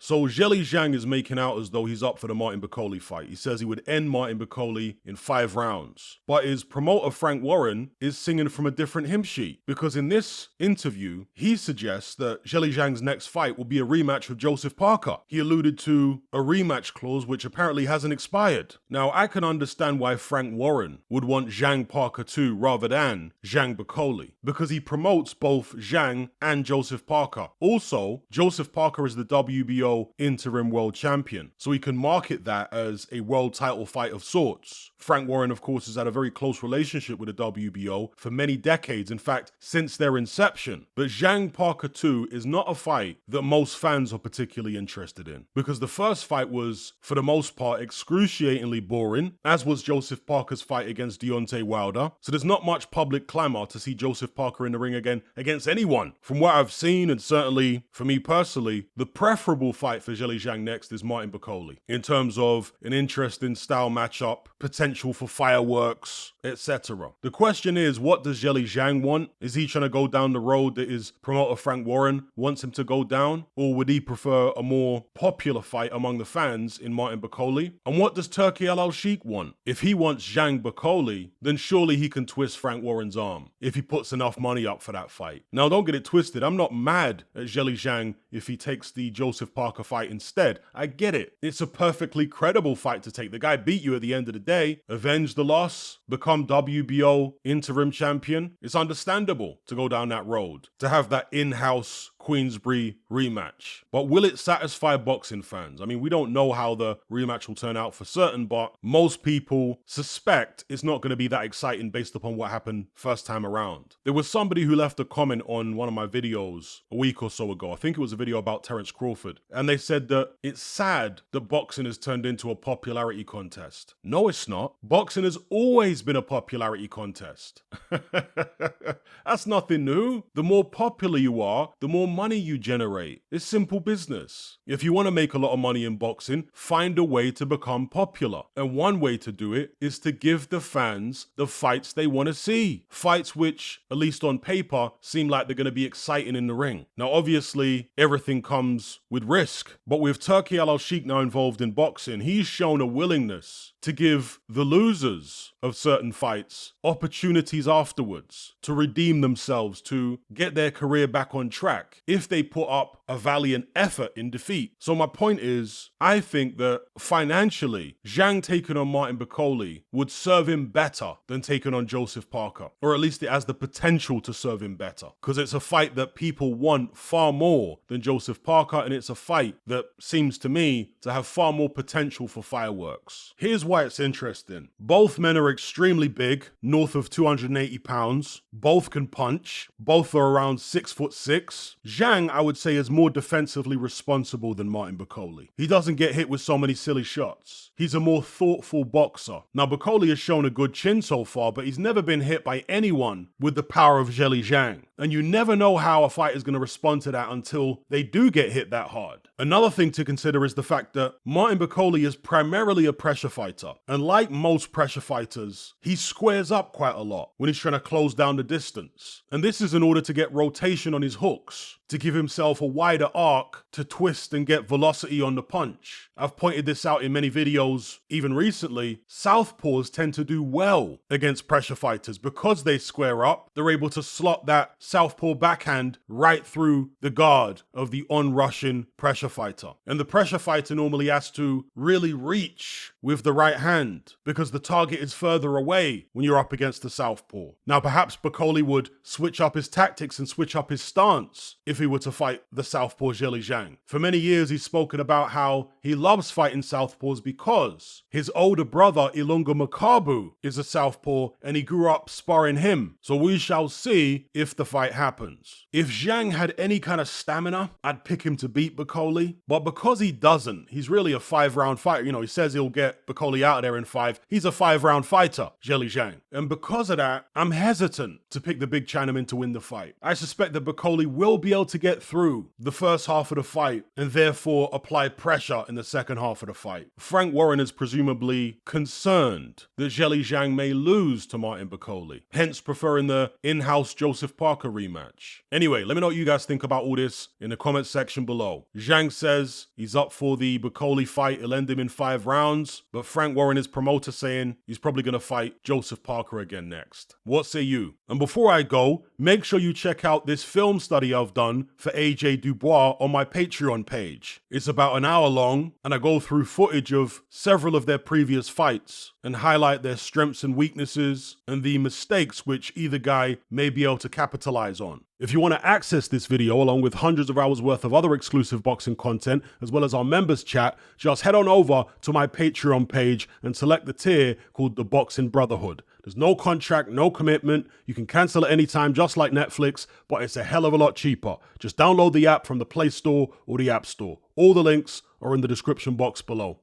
So Zhilei Zhang is making out as though he's up for the Martin Bakole fight. He says he would end Martin Bakole in 5 rounds. But his promoter Frank Warren is singing from a different hymn sheet, because in this interview, he suggests that Zhilei Zhang's next fight will be a rematch with Joseph Parker. He alluded to a rematch clause which apparently hasn't expired. Now, I can understand why Frank Warren would want Zhang Parker 2 rather than Zhang Bakole, because he promotes both Zhang and Joseph Parker. Also, Joseph Parker is the WBO interim world champion, so he can market that as a world title fight of sorts. Frank Warren, of course, has had a very close relationship with the WBO for many decades, in fact, since their inception. But Zhang Parker 2 is not a fight that most fans are particularly interested in, because the first fight was, for the most part, excruciatingly boring, as was Joseph Parker's fight against Deontay Wilder. So there's not much public clamor to see Joseph Parker in the ring again against anyone. From what I've seen, and certainly for me personally, the preferable fight for Zhilei Zhang next is Martin Bakole, in terms of an interesting style matchup, potential for fireworks, etc. The question is, what does Zhilei Zhang want? Is he trying to go down the road that his promoter Frank Warren wants him to go down? Or would he prefer a more popular fight among the fans in Martin Bakole? And what does Turki Al-Sheikh want? If he wants Zhang Bakole, then surely he can twist Frank Warren's arm if he puts enough money up for that fight. Now, don't get it twisted. I'm not mad at Zhilei Zhang if he takes the Joseph Parker fight instead. I get it. It's a perfectly credible fight to take. The guy beat you at the end of the day, avenge the loss, become WBO interim champion. It's understandable to go down that road, to have that in-house Queensbury rematch. But will it satisfy boxing fans? I mean, we don't know how the rematch will turn out for certain, but most people suspect it's not going to be that exciting based upon what happened first time around. There was somebody who left a comment on one of my videos a week or so ago. I think it was a video about Terence Crawford. And they said that it's sad that boxing has turned into a popularity contest. No, it's not. Boxing has always been a popularity contest. That's nothing new. The more popular you are, the more money you generate. It's simple business. If you want to make a lot of money in boxing, find a way to become popular. And one way to do it is to give the fans the fights they want to see. Fights which, at least on paper, seem like they're going to be exciting in the ring. Now, obviously, everything comes with risk. But with Turki Al-Sheikh now involved in boxing, he's shown a willingness to give the losers of certain fights opportunities afterwards to redeem themselves, to get their career back on track if they put up a valiant effort in defeat. So my point is, I think that financially, Zhang taking on Martin Bakole would serve him better than taking on Joseph Parker, or at least it has the potential to serve him better, because it's a fight that people want far more than Joseph Parker, and it's a fight that seems to me to have far more potential for fireworks. Here's why it's interesting. Both men are extremely big, north of 280 pounds. Both can punch. Both are around 6'6". Zhang, I would say, is more defensively responsible than Martin Bakole. He doesn't get hit with so many silly shots. He's a more thoughtful boxer. Now, Bakole has shown a good chin so far, but he's never been hit by anyone with the power of Zhilei Zhang. And you never know how a fighter is going to respond to that until they do get hit that hard. Another thing to consider is the fact that Martin Bakole is primarily a pressure fighter. And like most pressure fighters, he squares up quite a lot when he's trying to close down the distance. And this is in order to get rotation on his hooks, to give himself a wider arc to twist and get velocity on the punch. I've pointed this out in many videos, even recently. Southpaws tend to do well against pressure fighters because they square up. They're able to slot that southpaw backhand right through the guard of the on-rushing pressure fighter. And the pressure fighter normally has to really reach with the right hand because the target is further away when you're up against the southpaw. Now, perhaps Bakole would switch up his tactics and switch up his stance if he were to fight the southpaw Zhilei Zhang. For many years, he's spoken about how he loves fighting southpaws because his older brother, Ilunga Makabu, is a southpaw and he grew up sparring him. So we shall see if the fight happens. If Zhang had any kind of stamina, I'd pick him to beat Bakole. But because he doesn't, he's really a 5-round fighter. You know, he says he'll get Bakole out of there in 5. He's a 5-round fighter, Zhilei Zhang. And because of that, I'm hesitant to pick the big Chinaman to win the fight. I suspect that Bakole will be able to get through the first half of the fight and therefore apply pressure in the second half of the fight. Frank Warren is presumably concerned that Zhilei Zhang may lose to Martin Bakole, hence preferring the in-house Joseph Parker rematch. Anyway, let me know what you guys think about all this in the comments section below. Zhang Zhang says he's up for the Bakole fight. He'll end him in 5 rounds. But Frank Warren, his promoter, saying he's probably going to fight Joseph Parker again next. What say you? And before I go, make sure you check out this film study I've done for AJ Dubois on my Patreon page. It's about an hour long, and I go through footage of several of their previous fights and highlight their strengths and weaknesses and the mistakes which either guy may be able to capitalize on. If you want to access this video along with hundreds of hours worth of other exclusive boxing content, as well as our members chat, just head on over to my Patreon page and select the tier called the Boxing Brotherhood. There's no contract, no commitment. You can cancel at any time, just like Netflix, but it's a hell of a lot cheaper. Just download the app from the Play Store or the App Store. All the links are in the description box below.